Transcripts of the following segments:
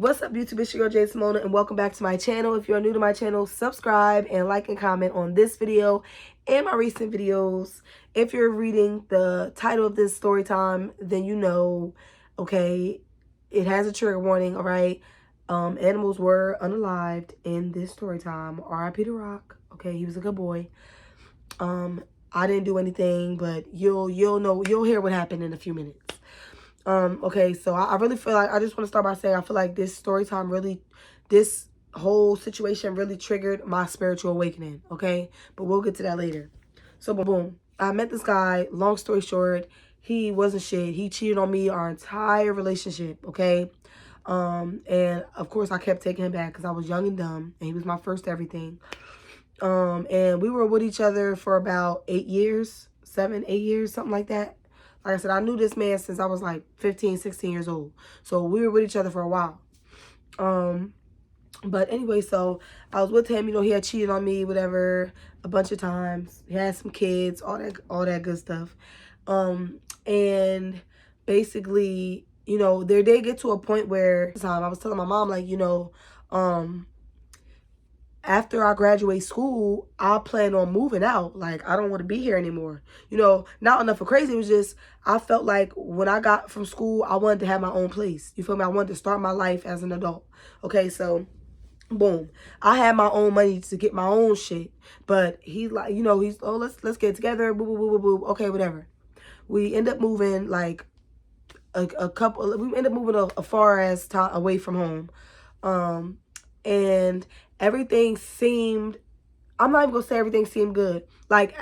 What's up, YouTube? It's your girl, Jade Simona, and welcome back to my channel. If you're new to my channel, subscribe and like and comment on this video and my recent videos. If you're reading the title of this story time, then you know, okay, it has a trigger warning, all right? Animals were unalived in this story time. R.I.P Rock. Okay, he was a good boy. I didn't do anything, but you'll hear what happened in a few minutes. Okay, so I really feel like, I just want to start by saying, I feel like this story time really, this whole situation really triggered my spiritual awakening, okay? But we'll get to that later. So, boom. I met this guy, long story short, he wasn't shit. He cheated on me our entire relationship, okay? And of course I kept taking him back because I was young and dumb, and he was my first everything. And we were with each other for about 8 years, 7, 8 years, something like that. Like I said, I knew this man since I was like 15, 16 years old. So we were with each other for a while. But anyway, so I was with him, you know, he had cheated on me, whatever, a bunch of times. He had some kids, all that good stuff. And basically, you know, there did get to a point where I was telling my mom, like, you know, after I graduate school, I plan on moving out. Like, I don't want to be here anymore. You know, not enough for crazy. It was just, I felt like when I got from school, I wanted to have my own place. You feel me? I wanted to start my life as an adult. Okay, so, boom. I had my own money to get my own shit. But he's like, you know, he's, oh, let's get together. Boo, boo, boo, boo, boo. Okay, whatever. We end up moving, like, we end up moving a far as time away from home. And everything seemed, I'm not even gonna say everything seemed good. Like,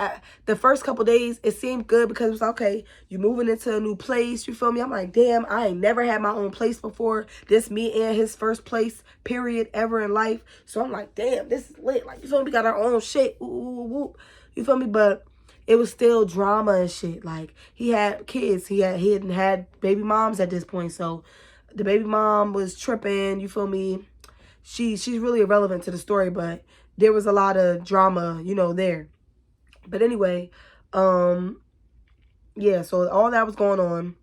the first couple days, it seemed good because it was okay, you moving into a new place, you feel me? I'm like, damn, I ain't never had my own place before. This me and his first place, period, ever in life. So I'm like, damn, this is lit. Like, you feel me? We got our own shit. Ooh, ooh, ooh. You feel me? But it was still drama and shit. Like, he had kids. He hadn't had baby moms at this point. So the baby mom was tripping, you feel me? She's really irrelevant to the story, but there was a lot of drama, you know, there. But anyway, yeah, so all that was going on.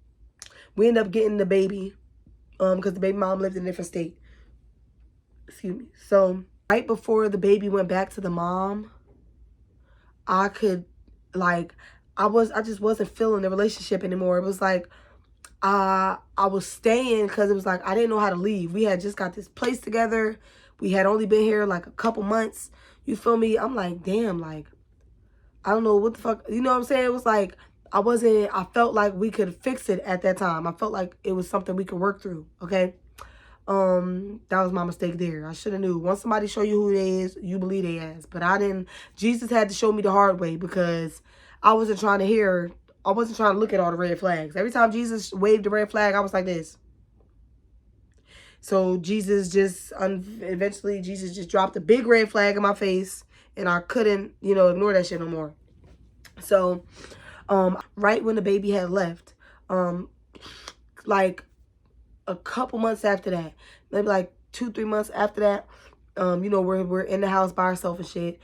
We ended up getting the baby, because the baby mom lived in a different state. Excuse me. So right before the baby went back to the mom, I could, like, I just wasn't feeling the relationship anymore. It was like, I was staying because it was like, I didn't know how to leave. We had just got this place together. We had only been here like a couple months. You feel me? I'm like, damn, like, I don't know what the fuck. You know what I'm saying? It was like, I felt like we could fix it at that time. I felt like it was something we could work through. Okay. That was my mistake there. I should have knew. Once somebody show you who they is, you believe they is. But I didn't. Jesus had to show me the hard way because I wasn't trying to look at all the red flags. Every time Jesus waved the red flag, I was like this. So Jesus just, eventually Jesus just dropped a big red flag in my face, and I couldn't, you know, ignore that shit no more. So, right when the baby had left, like a couple months after that, maybe like 2-3 months after that, you know, we're in the house by ourselves and shit.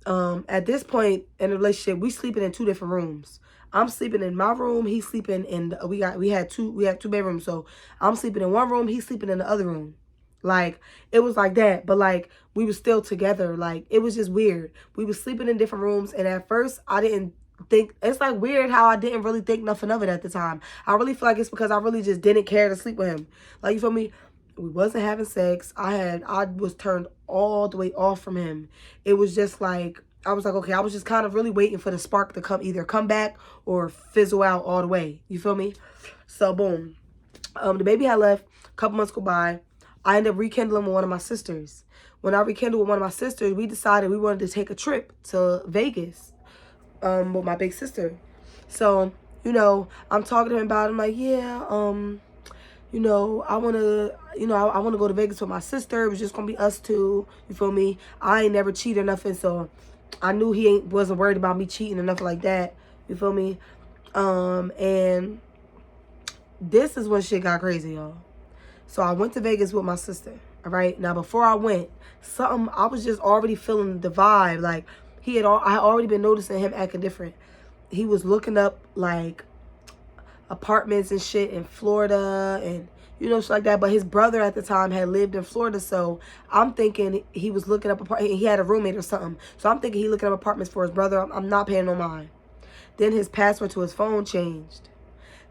At this point in the relationship, we sleeping in 2 different rooms. I'm sleeping in my room. He's sleeping in, we had 2 bedrooms. So I'm sleeping in one room. He's sleeping in the other room. Like, it was like that. But like, we were still together. Like, it was just weird. We were sleeping in different rooms. And at first I didn't think, it's like weird how I didn't really think nothing of it at the time. I really feel like it's because I really just didn't care to sleep with him. Like, you feel me? We wasn't having sex. I was turned all the way off from him. It was just like, I was like, okay, I was just kind of really waiting for the spark to either come back or fizzle out all the way. You feel me? So, boom. The baby had left. A couple months go by. I ended up rekindling with one of my sisters. When I rekindled with one of my sisters, we decided we wanted to take a trip to Vegas with my big sister. So, you know, I'm talking to him about it. I'm like, yeah, you know, I want to go to Vegas with my sister. It was just going to be us two. You feel me? I ain't never cheated or nothing, so I knew he wasn't worried about me cheating or nothing like that. You feel me? And this is when shit got crazy, y'all. So I went to Vegas with my sister, all right? Now, before I went, I was just already feeling the vibe. Like, I had already been noticing him acting different. He was looking up, like, apartments and shit in Florida, and you know, shit like that. But his brother at the time had lived in Florida, so I'm thinking he was looking up, he had a roommate or something. So I'm thinking he looking up apartments for his brother. I'm not paying no mind. Then his password to his phone changed.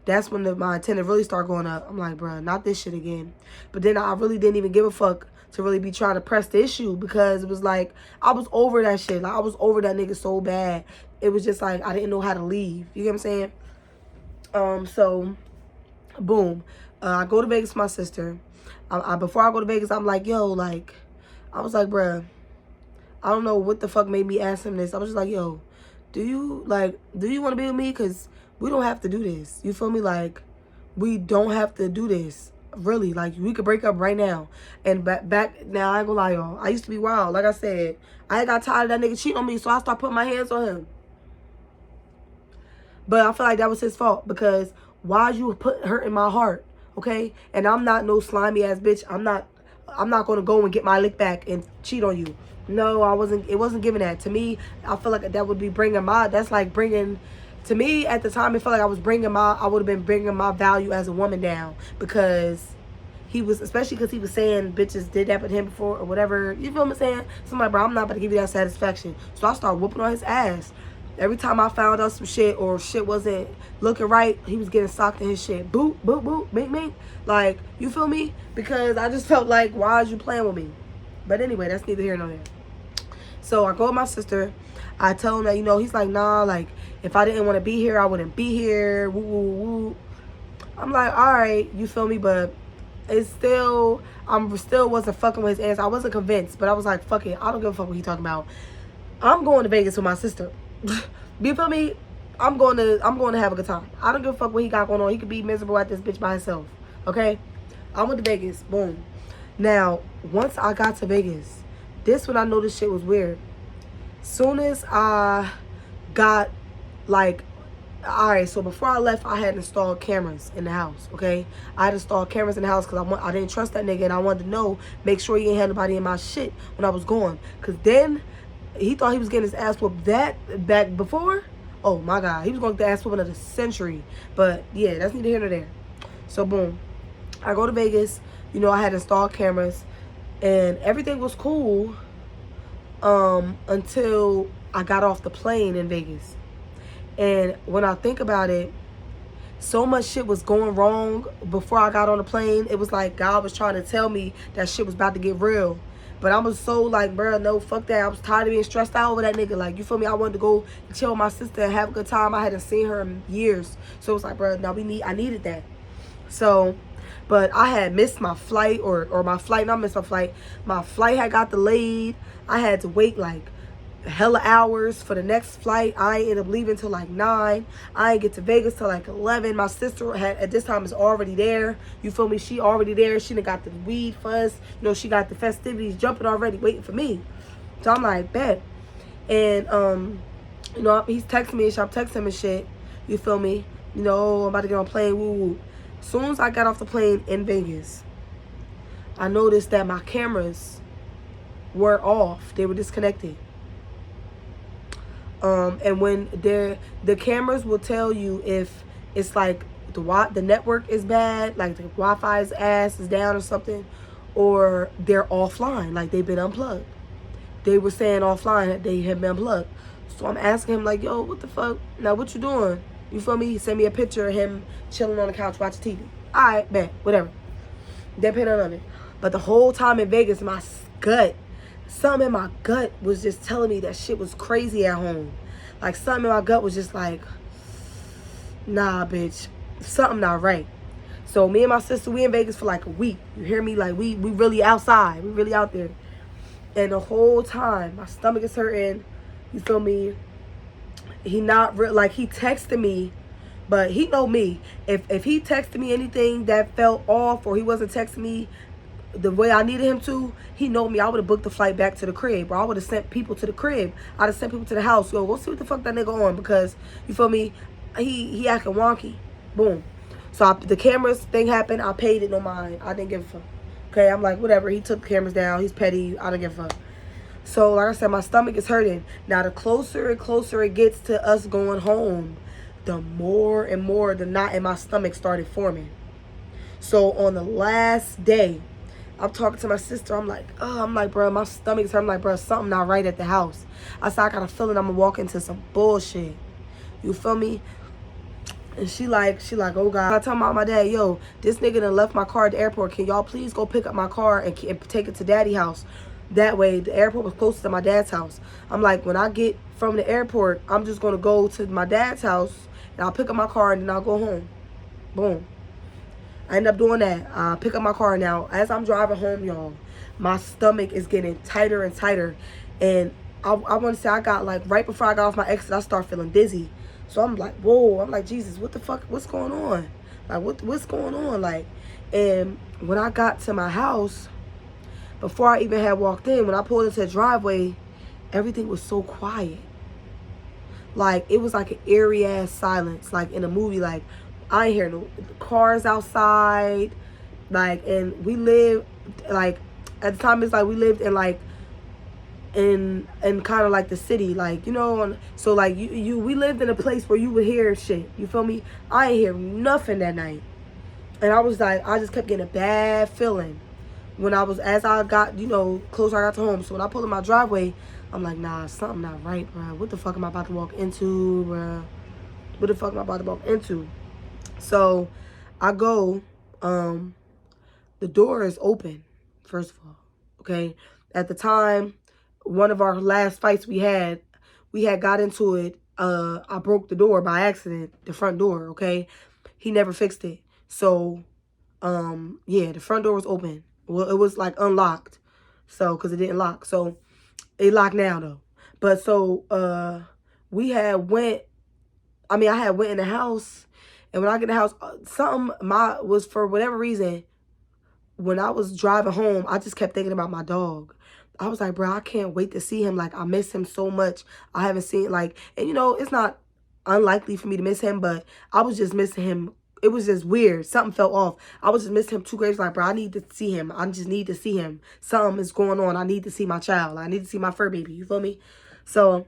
That's when my antenna really started going up. I'm like, bruh, not this shit again. But then I really didn't even give a fuck to really be trying to press the issue, because it was like, I was over that shit. Like, I was over that nigga so bad. It was just like, I didn't know how to leave. You get what I'm saying? So, boom. I go to Vegas with my sister. Before I go to Vegas, I'm like, yo, like, I was like, bruh, I don't know what the fuck made me ask him this. I was just like, yo, do you want to be with me? Because we don't have to do this. You feel me? Like, we don't have to do this. Really. Like, we could break up right now. And back now, I ain't gonna lie, y'all. I used to be wild. Like I said, I got tired of that nigga cheating on me, so I started putting my hands on him. But I feel like that was his fault, because why'd you put hurt in my heart? Okay? And I'm not no slimy ass bitch. I'm not gonna go and get my lick back and cheat on you. No, it wasn't giving that. To me, I feel like that would be to me, at the time, it felt like I would have been bringing my value as a woman down, because especially because he was saying bitches did that with him before or whatever. You feel me saying? So I'm like, bro, I'm not about to give you that satisfaction. So I started whooping on his ass. Every time I found out some shit or shit wasn't looking right, he was getting socked in his shit. Boop, boop, boop, mink, mink. Like, you feel me? Because I just felt like, why is you playing with me? But anyway, that's neither here nor there. So I go with my sister. I tell him that, you know, he's like, nah, like, if I didn't want to be here, I wouldn't be here. Woo, woo, woo. I'm like, all right, you feel me? But it's still, wasn't fucking with his answer. I wasn't convinced, but I was like, fuck it. I don't give a fuck what he talking about. I'm going to Vegas with my sister. You feel me? I'm going to have a good time. I don't give a fuck what he got going on. He could be miserable at this bitch by himself. Okay? I went to Vegas. Boom. Now, once I got to Vegas, this when I know this shit was weird. Soon as I got, like, alright, so before I left, I had installed cameras in the house, okay? I had installed cameras in the house because I didn't trust that nigga, and I wanted to know, make sure he ain't had nobody in my shit when I was gone. Because then, he thought he was getting his ass whooped back before. Oh, my God. He was going to get the ass whooping of the century. But, yeah, that's neither here nor there. So, boom. I go to Vegas. You know, I had installed cameras, and everything was cool until I got off the plane in Vegas. And when I think about it, so much shit was going wrong before I got on the plane. It was like God was trying to tell me that shit was about to get real. But I was so like, bro, no, fuck that. I was tired of being stressed out over that nigga. Like, you feel me? I wanted to go chill with my sister and have a good time. I hadn't seen her in years. So it was like, bro, now I needed that. So, but I had missed my flight or my flight, not missed my flight. My flight had got delayed. I had to wait like hella hours for the next flight. I ended up leaving till like 9. I didn't get to Vegas till like 11. My sister at this time is already there. You feel me? She already there. She done got the weed fuzz. You know, she got the festivities jumping already, waiting for me. So I'm like, bet. And you know, he's texting me and I'm texting him and shit. You feel me? You know, I'm about to get on a plane. Woo woo. As soon as I got off the plane in Vegas, I noticed that my cameras were off. They were disconnected. And when the cameras will tell you if it's like the network is bad, like the Wi-Fi's ass is down or something, or they're offline, like they've been unplugged. They were saying offline that they had been unplugged. So I'm asking him like, yo, what the fuck? Now what you doing? You feel me? He sent me a picture of him chilling on the couch watching TV. Alright, bet, whatever. Depending on it. But the whole time in Vegas, something in my gut was just telling me that shit was crazy at home. Like, something in my gut was just like, nah, bitch, something not right. So me and my sister, we in Vegas for like a week. You hear me? Like, we really outside. We really out there. And the whole time, my stomach is hurting. You feel me? He texted me, but he know me. If he texted me anything that felt off or he wasn't texting me the way I needed him to, he know me. I would have booked the flight back to the crib, or I would have sent people to the crib. I'd have sent people to the house. Yo, go see what the fuck that nigga on, because you feel me? He acting wonky. Boom. So the cameras thing happened. I paid it, no mind. I didn't give a fuck. Okay, I'm like, whatever. He took the cameras down. He's petty. I don't give a fuck. So like I said, my stomach is hurting. Now the closer and closer it gets to us going home, the more and more the knot in my stomach started forming. So on the last day, I'm talking to my sister. I'm like, bro, my stomach's hurt. I'm like, bro, something not right at the house. I said, I got a feeling I'm gonna walk into some bullshit. You feel me? And she like, oh God. I tell my dad, yo, this nigga done left my car at the airport. Can y'all please go pick up my car and take it to daddy's house? That way, the airport was close to my dad's house. I'm like, when I get from the airport, I'm just gonna go to my dad's house and I'll pick up my car and then I'll go home. Boom. I end up doing that. I pick up my car now. As I'm driving home, y'all, my stomach is getting tighter and tighter. And I want to say I got like, right before I got off my exit, I start feeling dizzy. So I'm like, whoa. I'm like, Jesus, what the fuck? What's going on? Like, what's going on? Like, and when I got to my house, before I even had walked in, when I pulled into the driveway, everything was so quiet. Like, it was like an eerie ass silence, like in a movie. Like, I ain't hear no cars outside. Like, and we lived, like, at the time, it's like we lived in, like, in kind of like the city, like, you know. So, like, we lived in a place where you would hear shit. You feel me? I ain't hear nothing that night. And I was like, I just kept getting a bad feeling as I got, you know, closer I got to home. So when I pulled in my driveway, I'm like, nah, something not right, bro. What the fuck am I about to walk into, bro? What the fuck am I about to walk into? So I go, the door is open, first of all, okay? At the time, one of our last fights we had got into it. I broke the door by accident, the front door, okay? He never fixed it. So, yeah, the front door was open. Well, it was like unlocked. So, because it didn't lock. So, it locked now though. But so, I had went in the house. And when I get in the house, was for whatever reason, when I was driving home, I just kept thinking about my dog. I was like, bro, I can't wait to see him. Like, I miss him so much. I haven't seen, like, and you know, it's not unlikely for me to miss him, but I was just missing him. It was just weird. Something felt off. I was just missing him too great. Like, bro, I need to see him. I just need to see him. Something is going on. I need to see my child. I need to see my fur baby. You feel me? So,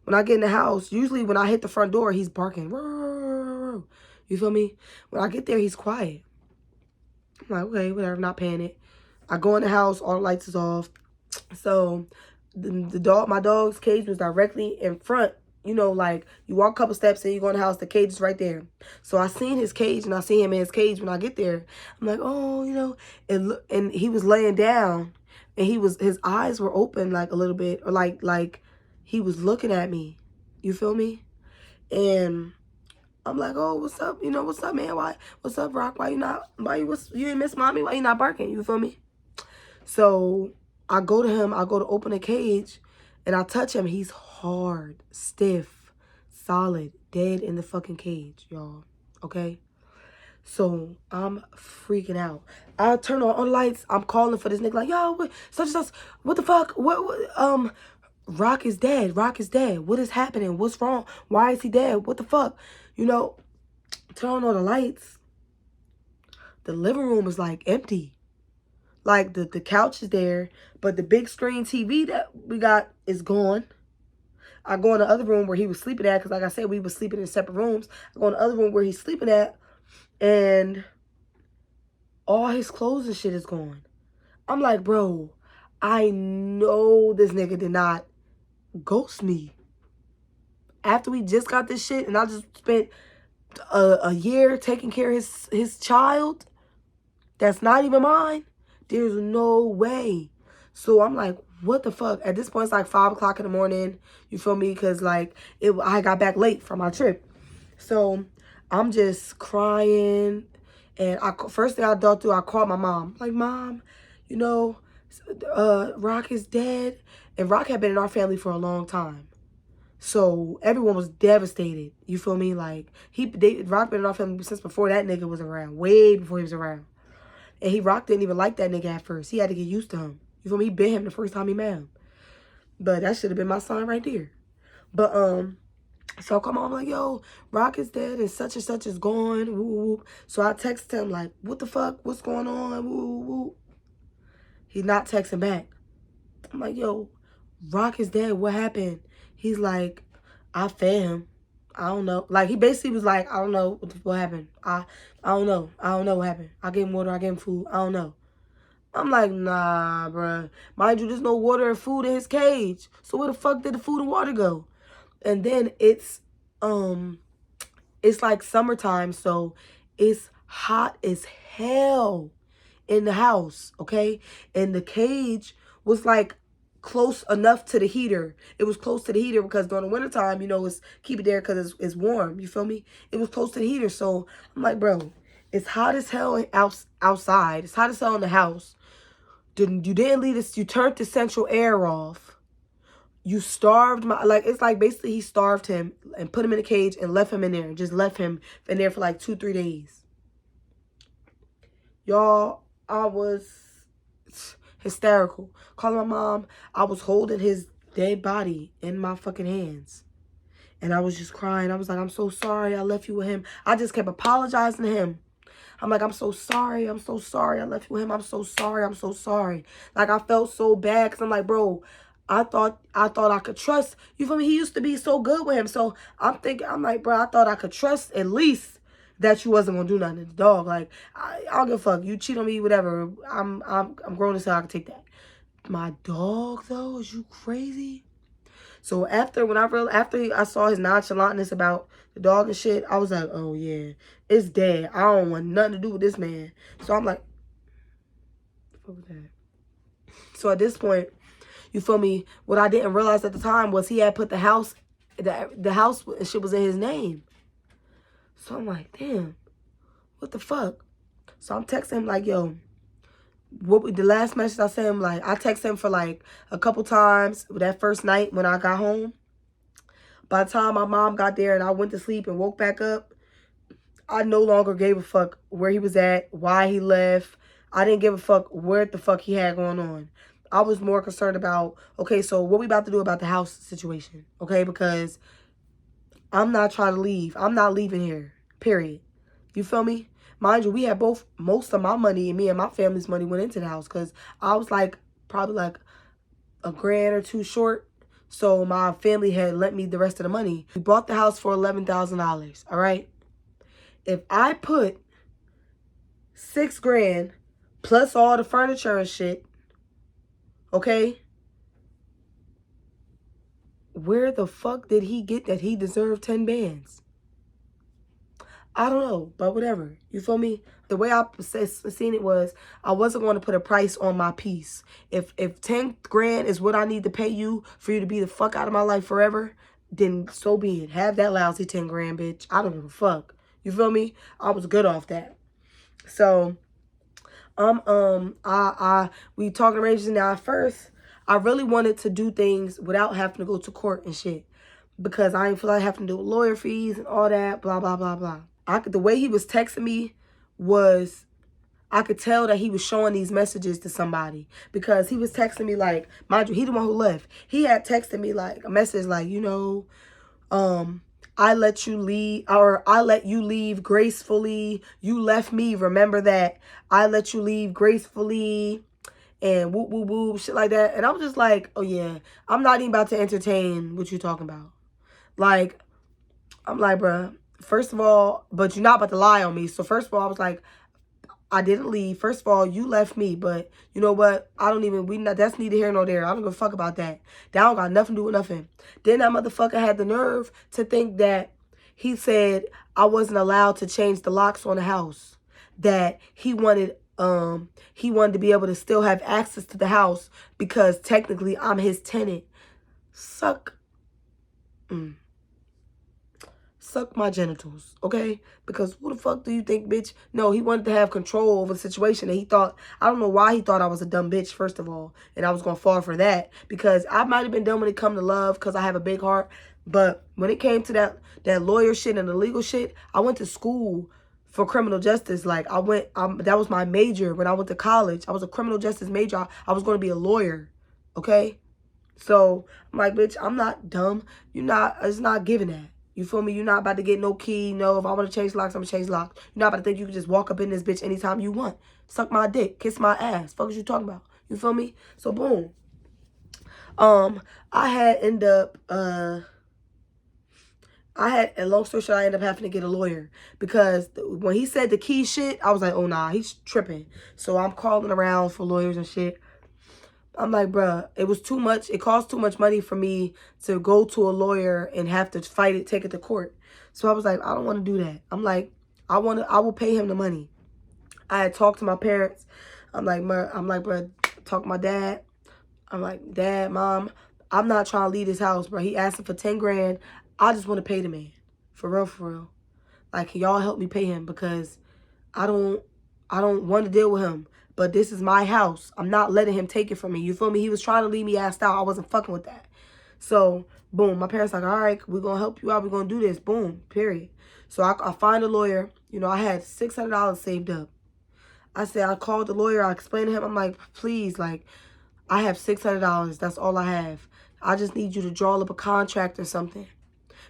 when I get in the house, usually when I hit the front door, he's barking. You feel me? When I get there, he's quiet. I'm like, okay, whatever, not paying it. I go in the house, all the lights is off. So my dog's cage was directly in front. You know, like, you walk a couple steps and you go in the house, the cage is right there. So I seen his cage and I see him in his cage when I get there. I'm like, oh, you know, and he was laying down and his eyes were open like a little bit, or like he was looking at me. You feel me? And I'm like, oh, what's up? You know, what's up, man? What's up, Rock? You ain't miss mommy? Why you not barking? You feel me? So I go to him, I go to open the cage, and I touch him. He's hard, stiff, solid, dead in the fucking cage, y'all. Okay? So I'm freaking out. I turn on the lights. I'm calling for this nigga, like, yo, what the fuck? Rock is dead. Rock is dead. What is happening? What's wrong? Why is he dead? What the fuck? You know, turn on the lights. The living room is like empty. Like, the couch is there, but the big screen TV that we got is gone. I go in the other room where he was sleeping at, because like I said, we were sleeping in separate rooms. I go in the other room where he's sleeping at, and all his clothes and shit is gone. I'm like, bro, I know this nigga did not ghost me. After we just got this shit, and I just spent a year taking care of his child that's not even mine, there's no way. So I'm like, what the fuck? At this point, it's like 5 o'clock in the morning. You feel me? Because, like, I got back late from my trip. So I'm just crying. And first thing I thought through, I called my mom. Like, Mom, you know, Rock is dead. And Rock had been in our family for a long time. So everyone was devastated. You feel me? Like, Rock been in our family since before that nigga was around. Way before he was around. And Rock didn't even like that nigga at first. He had to get used to him. You feel me? He bit him the first time he met him. But that should have been my sign right there. But, so I call my mom like, yo, Rock is dead and such is gone. Woo, woo. So I text him like, what the fuck? What's going on? Woo, woo. He's not texting back. I'm like, yo, Rock is dead. What happened? He's like, I fed him. I don't know. Like, he basically was like, I don't know what happened. I don't know. I don't know what happened. I gave him water. I gave him food. I don't know. I'm like, nah, bruh. Mind you, there's no water and food in his cage. So where the fuck did the food and water go? And then it's like summertime, so it's hot as hell in the house, okay? And the cage was like close enough to the heater. It was close to the heater because during the wintertime, you know, it's keep it there because it's warm. You feel me? It was close to the heater. So I'm like, bro, it's hot as hell outside. It's hot as hell in the house. You didn't leave this. You turned the central air off. You starved like, it's like basically he starved him and put him in a cage and left him in there. Just left him in there for like 2-3 days. Y'all, I was hysterical. Calling my mom. I was holding his dead body in my fucking hands. And I was just crying. I was like, I'm so sorry I left you with him. I just kept apologizing to him. I'm like, I'm so sorry. I'm so sorry I left you with him. I'm so sorry. I'm so sorry. Like, I felt so bad because I'm like, bro, I thought I could trust. You feel me? He used to be so good with him. So I'm thinking, I'm like, bro, I thought I could trust at least that you wasn't gonna do nothing to the dog. Like, I don't give a fuck. You cheat on me, whatever. I'm grown as hell. I can take that. My dog, though, is you crazy? So after I saw his nonchalantness about the dog and shit, I was like, oh yeah, it's dead. I don't want nothing to do with this man. So I'm like, what was that? So at this point, you feel me? What I didn't realize at the time was he had put the house and shit was in his name. So I'm like, damn, what the fuck? So I'm texting him like, yo, the last message I sent him, like, I texted him for like a couple times that first night when I got home. By the time my mom got there and I went to sleep and woke back up, I no longer gave a fuck where he was at, why he left. I didn't give a fuck what the fuck he had going on. I was more concerned about, okay, so what we about to do about the house situation, okay? Because I'm not trying to leave. I'm not leaving here, period. You feel me? Mind you, we had most of my money and me and my family's money went into the house because I was like probably like $1,000 or $2,000 short. So my family had lent me the rest of the money. We bought the house for $11,000, all right? If I put $6,000 plus all the furniture and shit, okay? Where the fuck did he get that he deserved 10 bands? I don't know, but whatever. You feel me? The way I seen it was, I wasn't going to put a price on my piece. If $10,000 is what I need to pay you for you to be the fuck out of my life forever, then so be it. Have that lousy $10,000, bitch. I don't give a fuck. You feel me? I was good off that. So, we talking arrangements now. At first, I really wanted to do things without having to go to court and shit, because I didn't feel like having to do lawyer fees and all that, blah, blah, blah, blah. The way he was texting me was, I could tell that he was showing these messages to somebody, because he was texting me like, mind you, he the one who left. He had texted me like a message like, you know, I let you leave, or I let you leave gracefully. You left me, remember that. I let you leave gracefully, and whoop, whoop, whoop, shit like that. And I was just like, oh yeah, I'm not even about to entertain what you talking about. Like, I'm like, bruh, first of all, but you're not about to lie on me. So first of all, I was like, I didn't leave. First of all, you left me, but you know what? That's neither here nor there. I don't give a fuck about that. That don't got nothing to do with nothing. Then that motherfucker had the nerve to think that he said I wasn't allowed to change the locks on the house. That he wanted to be able to still have access to the house because technically I'm his tenant. Suck my genitals, okay? Because who the fuck do you think, bitch? No, he wanted to have control over the situation, and he thought, I don't know why he thought I was a dumb bitch, first of all, and I was going to fall for that, because I might have been dumb when it come to love, because I have a big heart, but when it came to that lawyer shit and the legal shit, I went to school for criminal justice. Like, that was my major when I went to college. I was a criminal justice major. I was going to be a lawyer, okay? So, I'm like, bitch, I'm not dumb. It's not giving that. You feel me? You're not about to get no key. No, if I want to change locks, I'm going to change locks. You're not about to think you can just walk up in this bitch anytime you want. Suck my dick. Kiss my ass. Fuck is you talking about? You feel me? So, boom. I a long story short, I ended up having to get a lawyer because when he said the key shit, I was like, oh nah, he's tripping. So I'm calling around for lawyers and shit. I'm like, bruh, it was too much. It cost too much money for me to go to a lawyer and have to fight it, take it to court. So I was like, I don't want to do that. I'm like, I will pay him the money. I had talked to my parents. I'm like, bruh, talk to my dad. I'm like, Dad, Mom, I'm not trying to leave this house, bro. He asking for 10 grand. I just want to pay the man. For real, for real. Like, can y'all help me pay him? Because I don't want to deal with him. But this is my house. I'm not letting him take it from me. You feel me? He was trying to leave me assed out. I wasn't fucking with that. So, boom. My parents like, all right, we're going to help you out. We're going to do this. Boom. Period. So, I find a lawyer. You know, I had $600 saved up. I called the lawyer. I explained to him. I'm like, please, like, I have $600. That's all I have. I just need you to draw up a contract or something.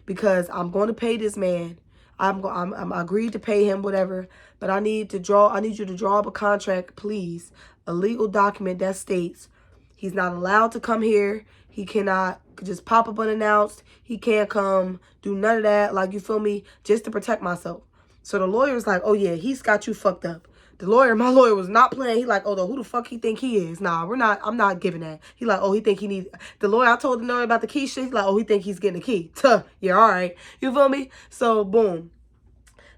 Because I'm going to pay this man. I'm agreed to pay him, whatever. But I need you to draw up a contract, please. A legal document that states he's not allowed to come here. He cannot just pop up unannounced. He can't come do none of that. Like, you feel me? Just to protect myself. So the lawyer's like, oh yeah, he's got you fucked up. My lawyer was not playing. He like, oh, who the fuck he think he is? Nah, I'm not giving that. He like, oh, he think he needs, the lawyer, I told the lawyer about the key shit. He's like, oh, he think he's getting the key. Tuh, yeah, all right. You feel me? So, boom.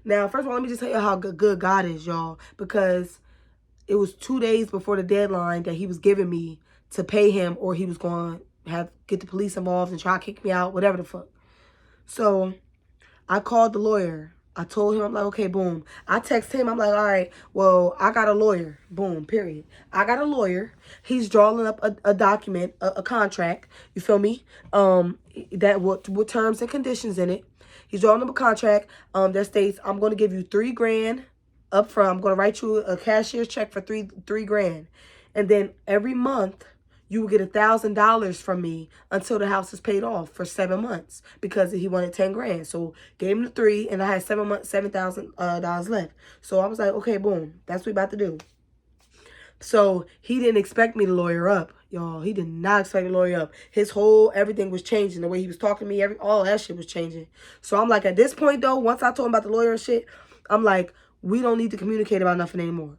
Now, first of all, let me just tell you how good God is, y'all. Because it was 2 days before the deadline that he was giving me to pay him, or he was going to get the police involved and try to kick me out, whatever the fuck. So, I called the lawyer. I told him, I'm like, okay, boom. I text him. I'm like, all right, well, I got a lawyer. Boom, period. I got a lawyer. He's drawing up a document, a contract. You feel me? That with terms and conditions in it. He's drawing up a contract that states I'm going to give you $3 grand up front. I'm going to write you a cashier's check for three grand. And then every month, you will get $1,000 from me until the house is paid off for 7 months, because he wanted 10 grand. So gave him the 3, and I had 7 months, $7,000 left. So I was like, okay, boom, that's what we about to do. So he didn't expect me to lawyer up, y'all. He did not expect me to lawyer up. Everything was changing. The way he was talking to me, all that shit was changing. So I'm like, at this point though, once I told him about the lawyer and shit, I'm like, we don't need to communicate about nothing anymore.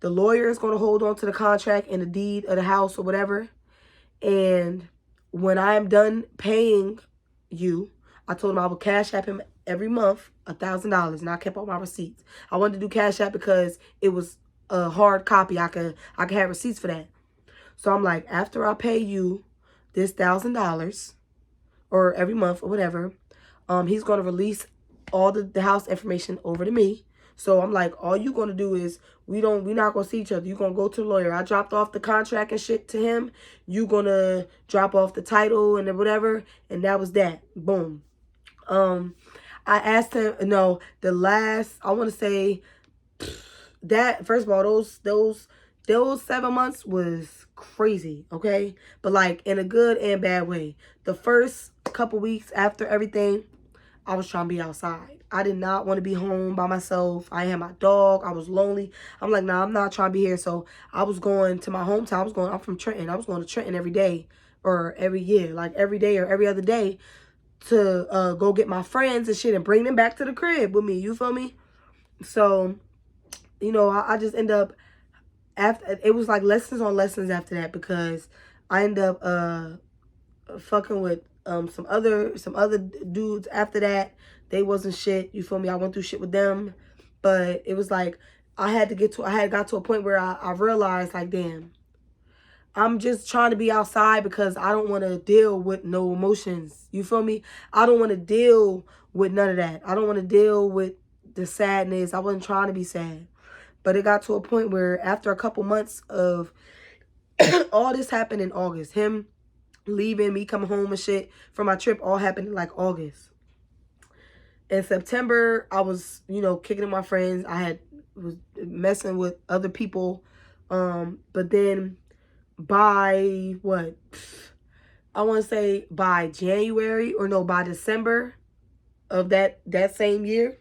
The lawyer is going to hold on to the contract and the deed of the house or whatever. And when I'm done paying you, I told him I would cash app him every month $1,000. And I kept all my receipts. I wanted to do cash app because it was a hard copy. I could have receipts for that. So I'm like, after I pay you this $1,000 or every month or whatever, he's going to release all the house information over to me. So I'm like, all you going to do is, we're not going to see each other. You're going to go to the lawyer. I dropped off the contract and shit to him. You going to drop off the title and whatever. And that was that. Boom. I asked him, no, I want to say that, first of all, those 7 months was crazy, okay? But like in a good and bad way. The first couple weeks after everything, I was trying to be outside. I did not want to be home by myself. I had my dog. I was lonely. I'm like, nah, I'm not trying to be here. So I was going to my hometown. I'm from Trenton. I was going to Trenton every day or every year, like every day or every other day to go get my friends and shit and bring them back to the crib with me. You feel me? So, you know, I just end up, it was like lessons on lessons after that, because I end up fucking with some other dudes after that. They wasn't shit. You feel me? I went through shit with them. But it was like, I had got to a point where I realized, like, damn, I'm just trying to be outside because I don't want to deal with no emotions. You feel me? I don't want to deal with none of that. I don't want to deal with the sadness. I wasn't trying to be sad. But it got to a point where after a couple months of all this happened in August. Him leaving, me coming home and shit from my trip, all happened in like August. In September, I was, you know, kicking with my friends. Was messing with other people. But then by what? I want to say by January, or no, by December of that same year,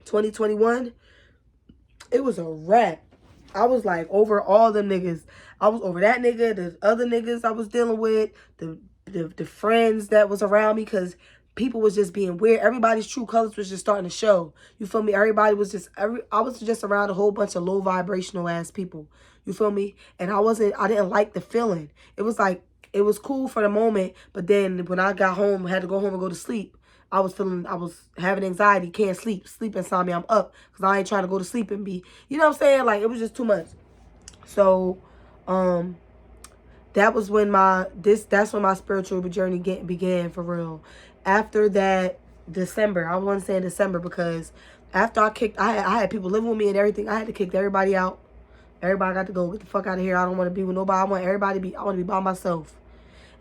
2021, it was a wrap. I was like over all them niggas. I was over that nigga, the other niggas I was dealing with, the friends that was around me, because people was just being weird. Everybody's true colors was just starting to show. You feel me? Everybody was just, I was just around a whole bunch of low vibrational ass people. You feel me? And I didn't like the feeling. It was like, it was cool for the moment, but then when I got home, had to go home and go to sleep, I was having anxiety, can't sleep, sleep insomnia, I'm up, because I ain't trying to go to sleep and be, you know what I'm saying? Like, it was just too much. So, that was when that's when my spiritual journey began for real. After that, December, I wasn't saying December because after I had people living with me and everything, I had to kick everybody out. Everybody got to go, get the fuck out of here. I don't want to be with nobody. I want to be by myself.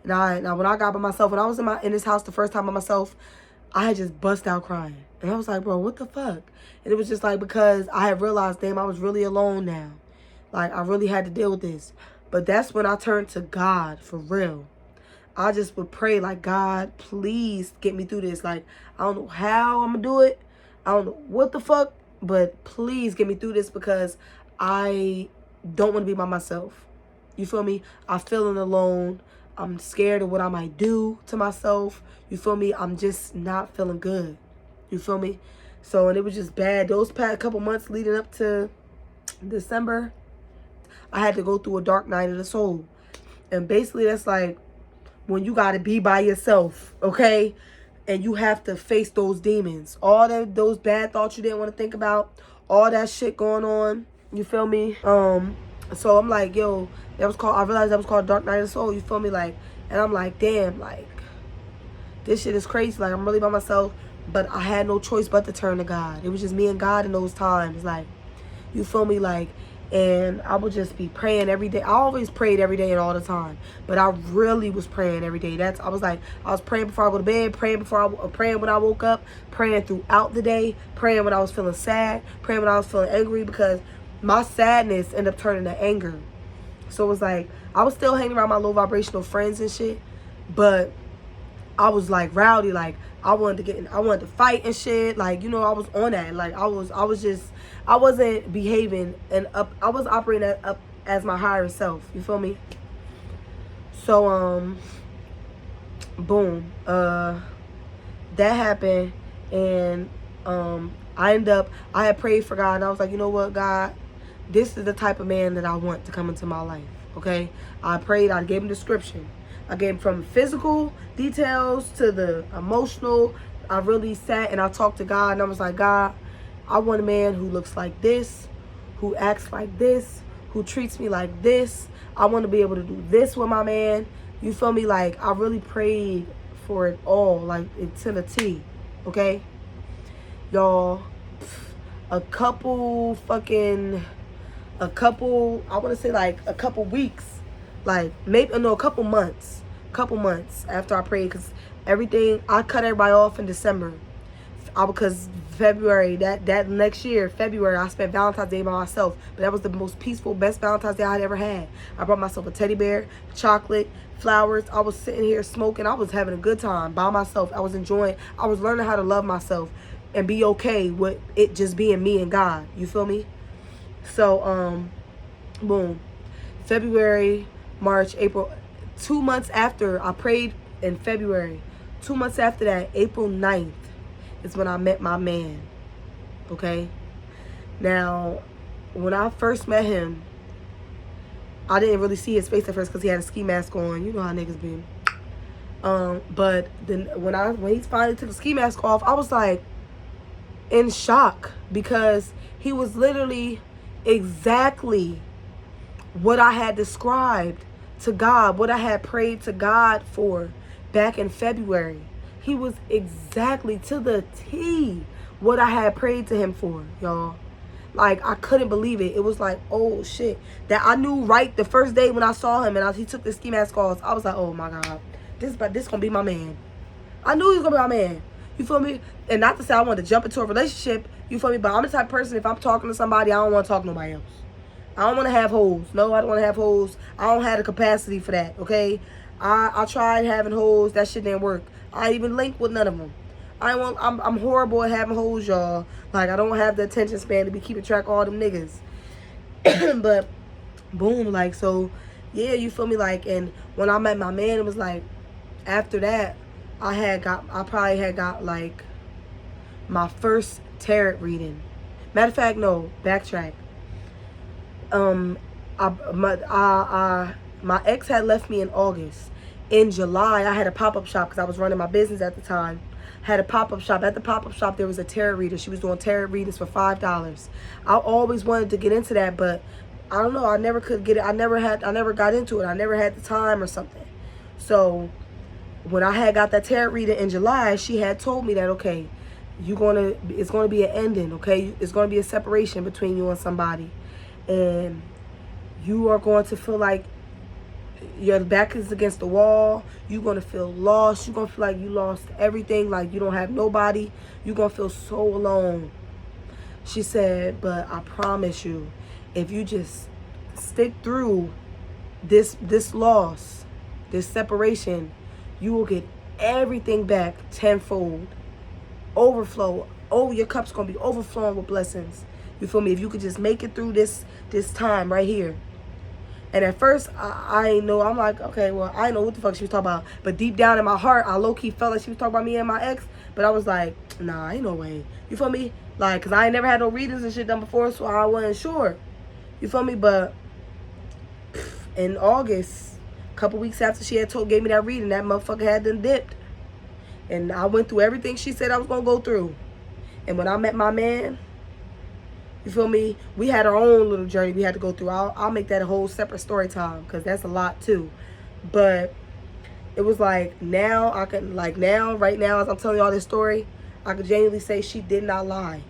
Now when I got by myself, when I was in this house the first time by myself, I had just bust out crying. And I was like, bro, what the fuck? And it was just like, because I had realized, damn, I was really alone now. Like, I really had to deal with this. But that's when I turned to God, for real. I just would pray, like, God, please get me through this. Like, I don't know how I'm going to do it. I don't know what the fuck. But please get me through this, because I don't want to be by myself. You feel me? I'm feeling alone. I'm scared of what I might do to myself. You feel me? I'm just not feeling good. You feel me? So, and it was just bad. Those past couple months leading up to December, I had to go through a dark night of the soul. And basically that's like when you got to be by yourself, okay? And you have to face those demons. All those bad thoughts you didn't want to think about. All that shit going on. You feel me? So I'm like, yo, I realized that was called Dark Night of the Soul. You feel me? Like, and I'm like, damn, like, this shit is crazy. Like, I'm really by myself. But I had no choice but to turn to God. It was just me and God in those times. Like, you feel me? Like, and I would just be praying every day. I always prayed every day and all the time. But I really was praying every day. I was praying before I go to bed, praying when I woke up, praying throughout the day, praying when I was feeling sad, praying when I was feeling angry, because my sadness ended up turning to anger. So it was like, I was still hanging around my low vibrational friends and shit, but I was like rowdy, like I wanted to fight and shit. Like, you know, I was on that. Like I wasn't behaving and I was operating up as my higher self. You feel me? So boom. That happened, and I had prayed for God, and I was like, you know what, God, this is the type of man that I want to come into my life. Okay? I prayed, I gave him description. I gave him from physical details to the emotional. I really sat and I talked to God, and I was like, God, I want a man who looks like this, who acts like this, who treats me like this. I want to be able to do this with my man. You feel me? Like, I really prayed for it all, like, to the T. Okay? Y'all, a couple weeks, like, maybe, no, a couple months after I prayed, because everything, I cut everybody off in December. Because February, that next year, February, I spent Valentine's Day by myself. But that was the most peaceful, best Valentine's Day I'd ever had. I brought myself a teddy bear, chocolate, flowers. I was sitting here smoking. I was having a good time by myself. I was enjoying. I was learning how to love myself and be okay with it just being me and God. You feel me? So, boom. February, March, April. 2 months after I prayed in February, 2 months after that, April 9th, is when I met my man. Okay? Now, when I first met him, I didn't really see his face at first because he had a ski mask on. You know how niggas be. But then when he finally took the ski mask off, I was like in shock, because he was literally exactly what I had described to God, what I had prayed to God for back in February. He was exactly to the T what I had prayed to him for, y'all. Like, I couldn't believe it. It was like, oh shit. That I knew right the first day when I saw him and he took the ski mask off. I was like, oh my God, this gonna be my man. I knew he was gonna be my man. You feel me? And not to say I wanted to jump into a relationship, you feel me? But I'm the type of person, if I'm talking to somebody, I don't want to talk to nobody else. I don't want to have hoes. No, I don't want to have hoes. I don't have the capacity for that, okay? I tried having hoes. That shit didn't work. I even linked with none of them. I'm horrible at having hoes, y'all. Like, I don't have the attention span to be keeping track of all them niggas. But, boom, like, so, yeah, you feel me? Like, and when I met my man, it was like, after that, I probably had got like my first tarot reading. Matter of fact, no, backtrack. My ex had left me in August. In July, I had a pop-up shop because I was running my business at the time. Had a pop-up shop. At the pop-up shop, there was a tarot reader. She was doing tarot readings for $5. I always wanted to get into that, but I don't know. I never could get it. I never got into it. I never had the time or something. So when I had got that tarot reader in July, she had told me that, okay, it's gonna be an ending, okay? It's gonna be a separation between you and somebody. And you are going to feel like your back is against the wall. You're going to feel lost. You're going to feel like you lost everything, like you don't have nobody. You're going to feel so alone. She said, but I promise you, if you just stick through this loss, this separation, you will get everything back tenfold. Overflow. Oh, your cup's going to be overflowing with blessings. You feel me? If you could just make it through this time right here. And at first, I ain't know. I'm like, okay, well, I didn't know what the fuck she was talking about. But deep down in my heart, I low-key felt like she was talking about me and my ex. But I was like, nah, ain't no way. You feel me? Like, because I ain't never had no readings and shit done before, so I wasn't sure. You feel me? But in August, a couple weeks after she had gave me that reading, that motherfucker had done dipped. And I went through everything she said I was going to go through. And when I met my man, you feel me? We had our own little journey we had to go through. I'll make that a whole separate story time because that's a lot too. But it was like now I can, like now, right now, as I'm telling y'all this story, I could genuinely say she did not lie.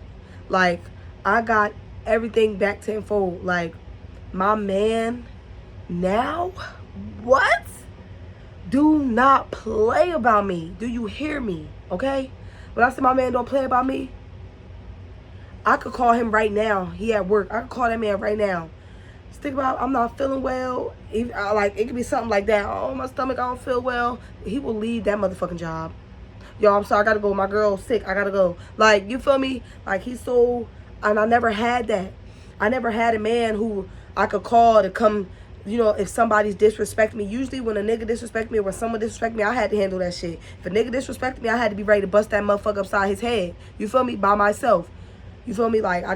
Like, I got everything back tenfold. Like, my man now, what? Do not play about me. Do you hear me? Okay? When I say my man don't play about me, I could call him right now. He at work. I could call that man right now. Think about, I'm not feeling well. Like, it could be something like that. Oh, my stomach, I don't feel well. He will leave that motherfucking job. Yo, I'm sorry, I gotta go. My girl's sick. I gotta go. Like, you feel me? Like, he's so, and I never had that. I never had a man who I could call to come, you know, if somebody's disrespecting me. Usually when a nigga disrespect me or when someone disrespect me, I had to handle that shit. If a nigga disrespected me, I had to be ready to bust that motherfucker upside his head. You feel me? By myself. You feel me? Like, I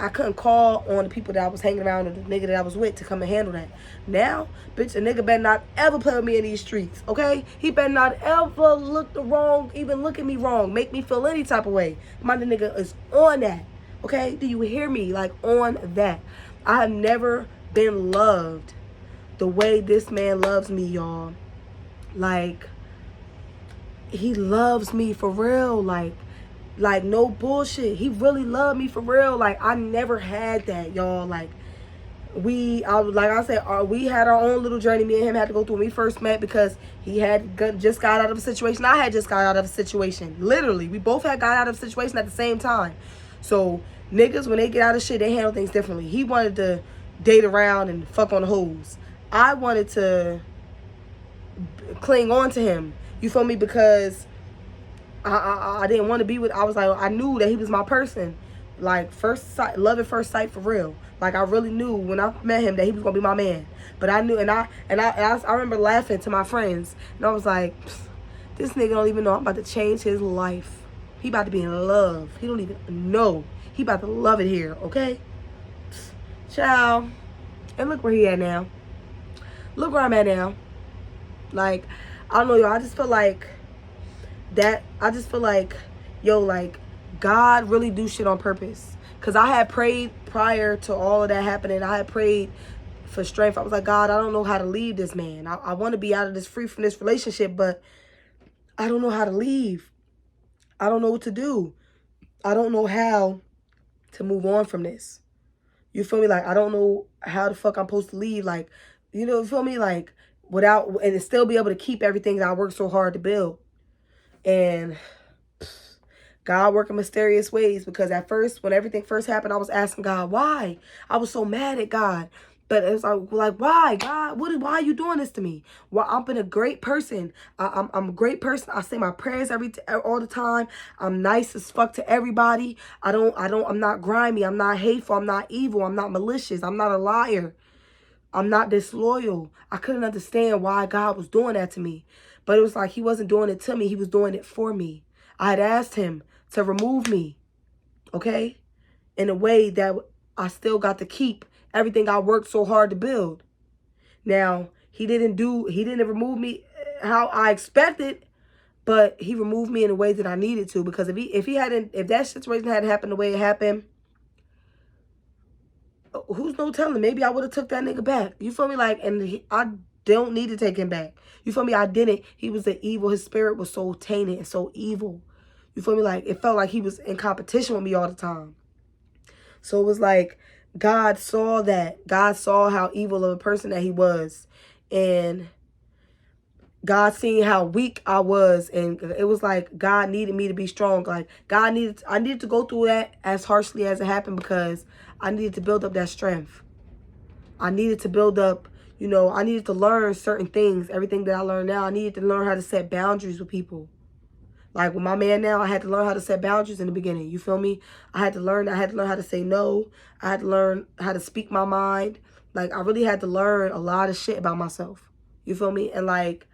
couldn't call on the people that I was hanging around or the nigga that I was with to come and handle that. Now, bitch, a nigga better not ever play with me in these streets, okay? He better not ever even look at me wrong, make me feel any type of way. My nigga is on that, okay? Do you hear me? Like, on that. I have never been loved the way this man loves me, y'all. Like, he loves me for real, like no bullshit. He really loved me for real. Like, I never had that, y'all. Like, we had our own little journey. Me and him had to go through when we first met because he had just got out of a situation. I had just got out of a situation. Literally, we both had got out of a situation at the same time. So niggas, when they get out of shit, they handle things differently. He wanted to date around and fuck on the hoes. I wanted to cling on to him. You feel me? Because I didn't want to be with, I was like, I knew that he was my person. Like, love at first sight for real. Like, I really knew when I met him that he was going to be my man. But I knew, and I remember laughing to my friends. And I was like, this nigga don't even know I'm about to change his life. He about to be in love. He don't even know. He about to love it here, okay? Ciao. And look where he at now. Look where I'm at now. Like, I don't know, y'all. I just feel like, yo, like, God really do shit on purpose. Because I had prayed prior to all of that happening. I had prayed for strength. I was like, God, I don't know how to leave this man. I want to be out of this, free from this relationship, but I don't know how to leave. I don't know what to do. I don't know how to move on from this. You feel me? Like, I don't know how the fuck I'm supposed to leave. Like, you know, you feel me? Like, without, and still be able to keep everything that I worked so hard to build. And God worked in mysterious ways, because at first, when everything first happened, I was asking God, why? I was so mad at God. But it was like, why, God? Why are you doing this to me? Well, I've been a great person. I'm a great person. I say my prayers all the time. I'm nice as fuck to everybody. I'm not grimy. I'm not hateful. I'm not evil. I'm not malicious. I'm not a liar. I'm not disloyal. I couldn't understand why God was doing that to me. But it was like he wasn't doing it to me. He was doing it for me. I had asked him to remove me, okay, in a way that I still got to keep everything I worked so hard to build. Now, he didn't remove me how I expected, but he removed me in a way that I needed to, because if that situation hadn't happened the way it happened, who's no telling? Maybe I would have took that nigga back. You feel me? Like, and I don't need to take him back. You feel me? I didn't. He was the evil. His spirit was so tainted and so evil. You feel me? Like, it felt like he was in competition with me all the time. So it was like God saw that. God saw how evil of a person that he was. And God seen how weak I was. And it was like God needed me to be strong. Like, I needed to go through that as harshly as it happened, because I needed to build up that strength. I needed to build up, you know, I needed to learn certain things. Everything that I learned now, I needed to learn how to set boundaries with people. Like with my man now, I had to learn how to set boundaries in the beginning. You feel me? I had to learn how to say no. I had to learn how to speak my mind. Like, I really had to learn a lot of shit about myself. You feel me? And like,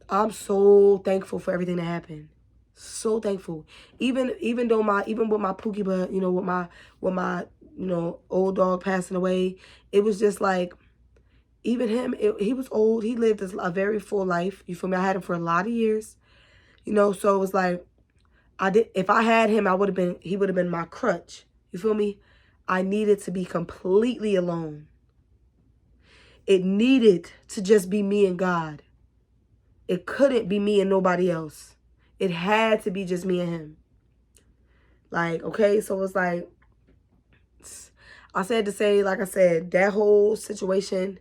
I'm so thankful for everything that happened. So thankful. Even with my Pookie, but you know, with my you know, old dog passing away, it was just like, even him, he was old. He lived a very full life. You feel me? I had him for a lot of years. You know, so it was like, if I had him, he would have been my crutch. You feel me? I needed to be completely alone. It needed to just be me and God. It couldn't be me and nobody else. It had to be just me and him. Like, okay, so it's like, I said to say, like I said, that whole situation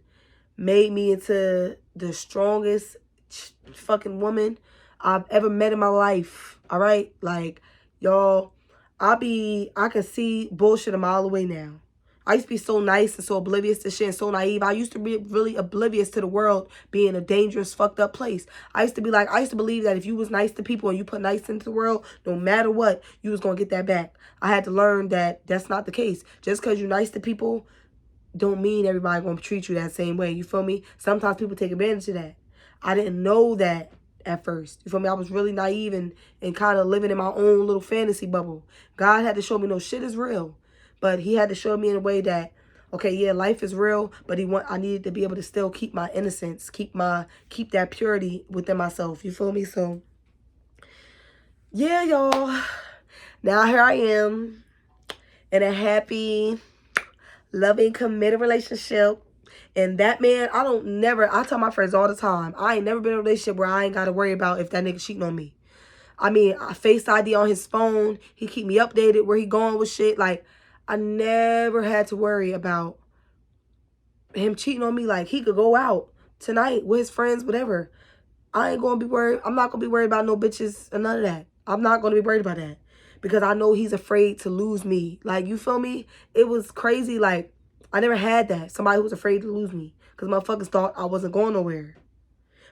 made me into the strongest fucking woman I've ever met in my life. All right? Like, y'all, I can see bullshit a mile away now. I used to be so nice and so oblivious to shit and so naive. I used to be really oblivious to the world being a dangerous, fucked up place. I used to believe that if you was nice to people and you put nice into the world, no matter what, you was going to get that back. I had to learn that that's not the case. Just because you're nice to people don't mean everybody going to treat you that same way. You feel me? Sometimes people take advantage of that. I didn't know that at first. You feel me? I was really naive and kind of living in my own little fantasy bubble. God had to show me no shit is real. But he had to show me in a way that, okay, yeah, life is real, but I needed to be able to still keep my innocence, keep that purity within myself. You feel me? So, yeah, y'all. Now here I am in a happy, loving, committed relationship. And that man, I tell my friends all the time, I ain't never been in a relationship where I ain't got to worry about if that nigga cheating on me. I mean, Face ID on his phone. He keep me updated where he going with shit. Like, I never had to worry about him cheating on me. Like, he could go out tonight with his friends, whatever. I ain't going to be worried. I'm not going to be worried about no bitches or none of that. I'm not going to be worried about that. Because I know he's afraid to lose me. Like, you feel me? It was crazy. Like, I never had that. Somebody who was afraid to lose me. Because motherfuckers thought I wasn't going nowhere.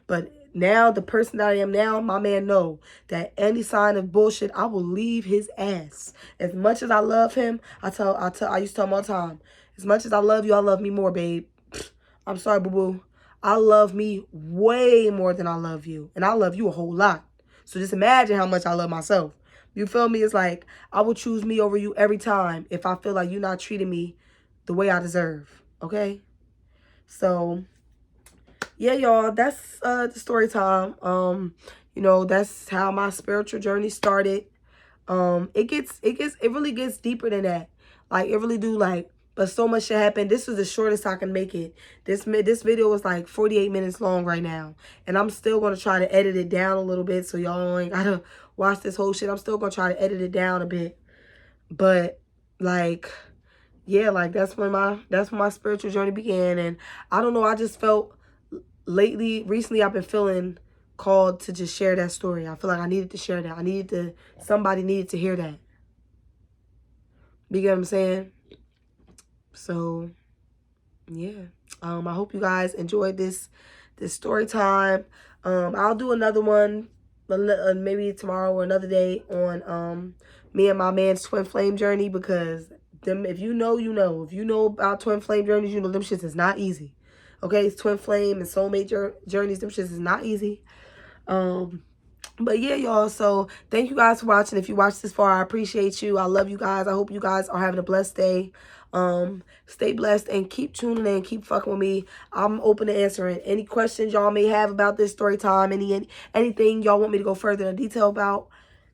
But now, the person that I am now, my man know that any sign of bullshit, I will leave his ass. As much as I love him, I used to tell him all the time, as much as I love you, I love me more, babe. I'm sorry, boo-boo. I love me way more than I love you. And I love you a whole lot. So just imagine how much I love myself. You feel me? It's like, I will choose me over you every time if I feel like you're not treating me the way I deserve. Okay? So, yeah, y'all, that's the story time. You know, that's how my spiritual journey started. It really gets deeper than that. Like, it really do, like, but so much shit happened. This is the shortest I can make it. This video was like 48 minutes long right now. And I'm still going to try to edit it down a little bit so y'all ain't got to watch this whole shit. I'm still going to try to edit it down a bit. But, like, yeah, like, that's when my spiritual journey began. And I don't know, I just felt recently I've been feeling called to just share that story. I feel like I needed to share that. Somebody needed to hear that. You get what I'm saying? So, yeah. I hope you guys enjoyed this story time. I'll do another one maybe tomorrow or another day on me and my man's twin flame journey, because if you know, you know. If you know about twin flame journeys, you know them shits is not easy. Okay, it's twin flame and soulmate journeys. Them shits is not easy. But yeah, y'all, so thank you guys for watching. If you watched this far, I appreciate you. I love you guys. I hope you guys are having a blessed day. Stay blessed and keep tuning in, keep fucking with me. I'm open to answering any questions y'all may have about this story time, anything y'all want me to go further in detail about.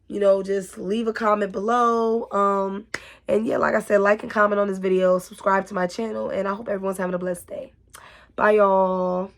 You know, just leave a comment below. And yeah, like I said, like and comment on this video, subscribe to my channel, and I hope everyone's having a blessed day. Bye, y'all.